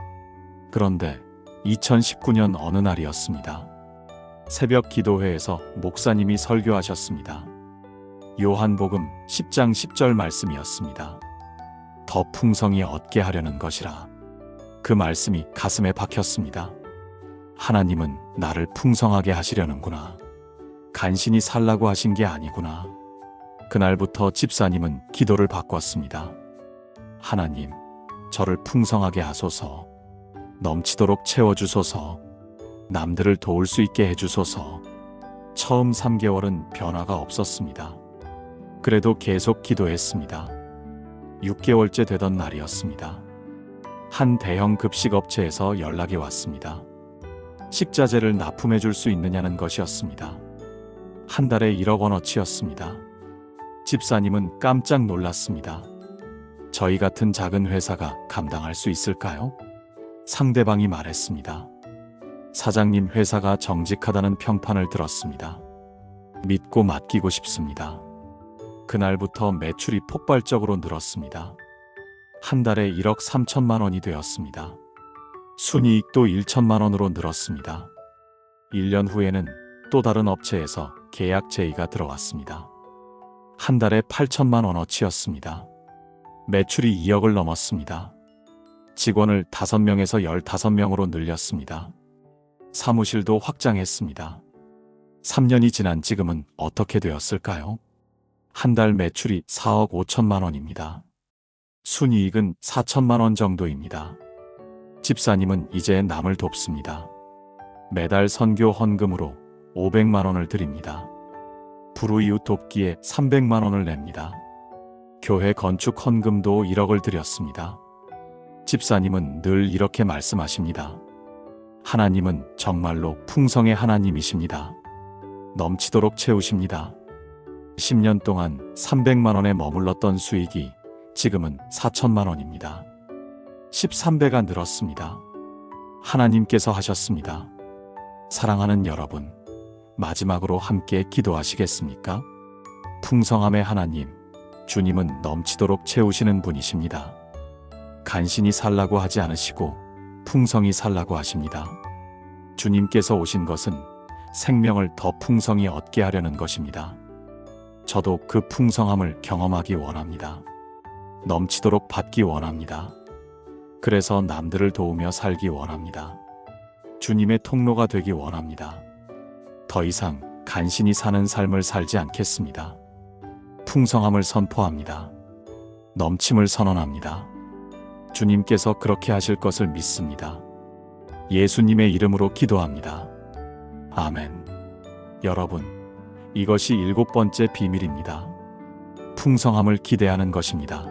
그런데 2019년 어느 날이었습니다. 새벽 기도회에서 목사님이 설교하셨습니다. 요한복음 10장 10절 말씀이었습니다. 더 풍성히 얻게 하려는 것이라. 그 말씀이 가슴에 박혔습니다. 하나님은 나를 풍성하게 하시려는구나. 간신히 살라고 하신 게 아니구나. 그날부터 집사님은 기도를 바꿨습니다. 하나님, 저를 풍성하게 하소서. 넘치도록 채워주소서. 남들을 도울 수 있게 해주소서. 처음 3개월은 변화가 없었습니다. 그래도 계속 기도했습니다. 6개월째 되던 날이었습니다. 한 대형 급식업체에서 연락이 왔습니다. 식자재를 납품해 줄 수 있느냐는 것이었습니다. 한 달에 1억 원어치였습니다. 집사님은 깜짝 놀랐습니다. 저희 같은 작은 회사가 감당할 수 있을까요? 상대방이 말했습니다. 사장님 회사가 정직하다는 평판을 들었습니다. 믿고 맡기고 싶습니다. 그날부터 매출이 폭발적으로 늘었습니다. 한 달에 1억 3천만 원이 되었습니다. 순이익도 1천만 원으로 늘었습니다. 1년 후에는 또 다른 업체에서 계약 제의가 들어왔습니다. 한 달에 8천만 원어치였습니다. 매출이 2억을 넘었습니다. 직원을 5명에서 15명으로 늘렸습니다. 사무실도 확장했습니다. 3년이 지난 지금은 어떻게 되었을까요? 한 달 매출이 4억 5천만 원입니다. 순이익은 4천만 원 정도입니다. 집사님은 이제 남을 돕습니다. 매달 선교 헌금으로 500만 원을 드립니다. 불우이웃 돕기에 300만 원을 냅니다. 교회 건축 헌금도 1억을 드렸습니다. 집사님은 늘 이렇게 말씀하십니다. 하나님은 정말로 풍성의 하나님이십니다. 넘치도록 채우십니다. 10년 동안 300만 원에 머물렀던 수익이 지금은 4천만 원입니다. 13배가 늘었습니다. 하나님께서 하셨습니다. 사랑하는 여러분, 마지막으로 함께 기도하시겠습니까? 풍성함의 하나님, 주님은 넘치도록 채우시는 분이십니다. 간신히 살라고 하지 않으시고 풍성히 살라고 하십니다. 주님께서 오신 것은 생명을 더 풍성히 얻게 하려는 것입니다. 저도 그 풍성함을 경험하기 원합니다. 넘치도록 받기 원합니다. 그래서 남들을 도우며 살기 원합니다. 주님의 통로가 되기 원합니다. 더 이상 간신히 사는 삶을 살지 않겠습니다. 풍성함을 선포합니다. 넘침을 선언합니다. 주님께서 그렇게 하실 것을 믿습니다. 예수님의 이름으로 기도합니다. 아멘. 여러분, 이것이 7번째 비밀입니다. 풍성함을 기대하는 것입니다.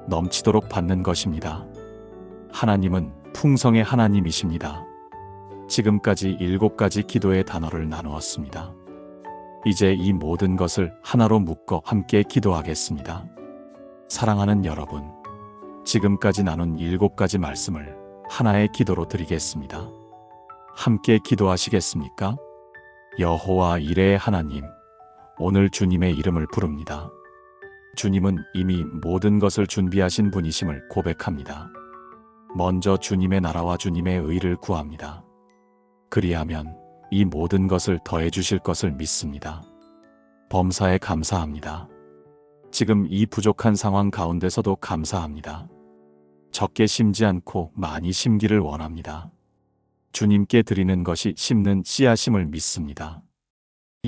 넘치도록 받는 것입니다. 하나님은 풍성의 하나님이십니다. 지금까지 7가지 기도의 단어를 나누었습니다. 이제 이 모든 것을 하나로 묶어 함께 기도하겠습니다. 사랑하는 여러분, 지금까지 나눈 7가지 말씀을 하나의 기도로 드리겠습니다. 함께 기도하시겠습니까? 여호와 이레의 하나님, 오늘 주님의 이름을 부릅니다. 주님은 이미 모든 것을 준비하신 분이심을 고백합니다. 먼저 주님의 나라와 주님의 의를 구합니다. 그리하면 이 모든 것을 더해 주실 것을 믿습니다. 범사에 감사합니다. 지금 이 부족한 상황 가운데서도 감사합니다. 적게 심지 않고 많이 심기를 원합니다. 주님께 드리는 것이 심는 씨앗임을 믿습니다.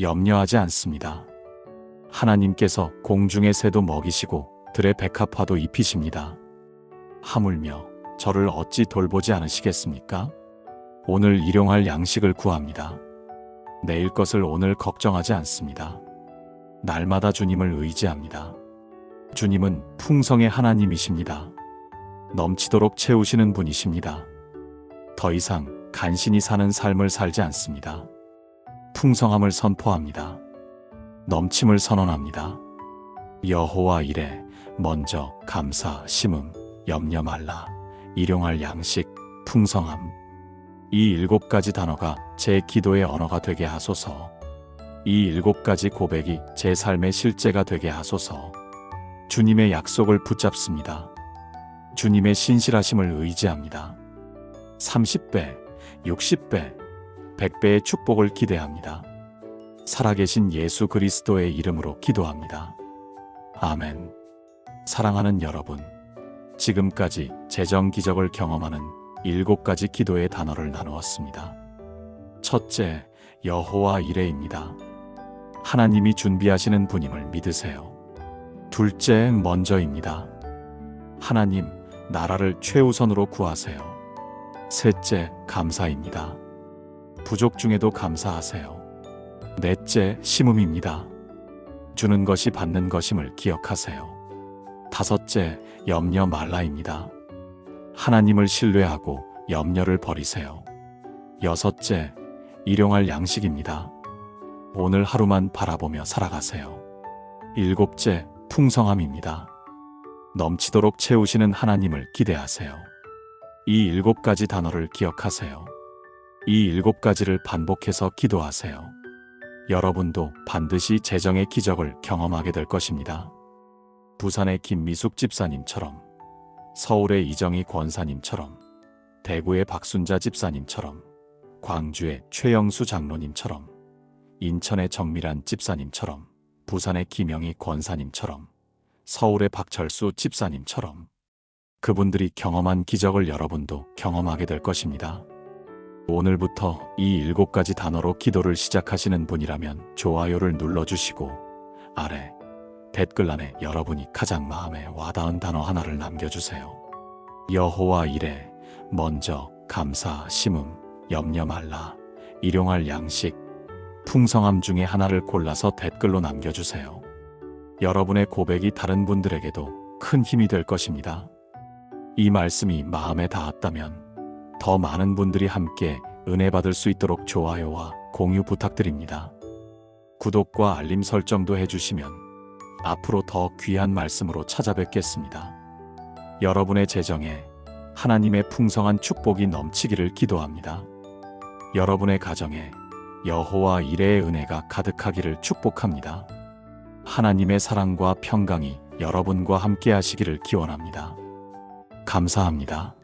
염려하지 않습니다. 하나님께서 공중의 새도 먹이시고 들의 백합화도 입히십니다. 하물며 저를 어찌 돌보지 않으시겠습니까? 오늘 일용할 양식을 구합니다. 내일 것을 오늘 걱정하지 않습니다. 날마다 주님을 의지합니다. 주님은 풍성의 하나님이십니다. 넘치도록 채우시는 분이십니다. 더 이상 간신히 사는 삶을 살지 않습니다. 풍성함을 선포합니다. 넘침을 선언합니다. 여호와 이레, 먼저 감사, 심음, 염려 말라, 일용할 양식, 풍성함. 이 7가지 단어가 제 기도의 언어가 되게 하소서. 이 7가지 고백이 제 삶의 실제가 되게 하소서. 주님의 약속을 붙잡습니다. 주님의 신실하심을 의지합니다. 30배, 60배, 100배의 축복을 기대합니다. 살아계신 예수 그리스도의 이름으로 기도합니다. 아멘. 사랑하는 여러분, 지금까지 재정 기적을 경험하는 7가지 기도의 단어를 나누었습니다. 첫째, 여호와 이레입니다. 하나님이 준비하시는 분임을 믿으세요. 둘째, 먼저입니다. 하나님, 나라를 최우선으로 구하세요. 셋째, 감사입니다. 부족 중에도 감사하세요. 넷째, 심음입니다. 주는 것이 받는 것임을 기억하세요. 다섯째, 염려 말라입니다. 하나님을 신뢰하고 염려를 버리세요. 여섯째, 일용할 양식입니다. 오늘 하루만 바라보며 살아가세요. 일곱째, 풍성함입니다. 넘치도록 채우시는 하나님을 기대하세요. 이 7가지 단어를 기억하세요. 이 7가지를 반복해서 기도하세요. 여러분도 반드시 재정의 기적을 경험하게 될 것입니다. 부산의 김미숙 집사님처럼, 서울의 이정희 권사님처럼, 대구의 박순자 집사님처럼, 광주의 최영수 장로님처럼, 인천의 정밀한 집사님처럼, 부산의 김영희 권사님처럼, 서울의 박철수 집사님처럼 그분들이 경험한 기적을 여러분도 경험하게 될 것입니다. 오늘부터 이 7가지 단어로 기도를 시작하시는 분이라면 좋아요를 눌러주시고 아래 댓글란에 여러분이 가장 마음에 와닿은 단어 하나를 남겨주세요. 여호와 이레, 먼저, 감사, 심음, 염려 말라, 일용할 양식, 풍성함 중에 하나를 골라서 댓글로 남겨주세요. 여러분의 고백이 다른 분들에게도 큰 힘이 될 것입니다. 이 말씀이 마음에 닿았다면 더 많은 분들이 함께 은혜 받을 수 있도록 좋아요와 공유 부탁드립니다. 구독과 알림 설정도 해주시면 앞으로 더 귀한 말씀으로 찾아뵙겠습니다. 여러분의 재정에 하나님의 풍성한 축복이 넘치기를 기도합니다. 여러분의 가정에 여호와 이레의 은혜가 가득하기를 축복합니다. 하나님의 사랑과 평강이 여러분과 함께 하시기를 기원합니다. 감사합니다.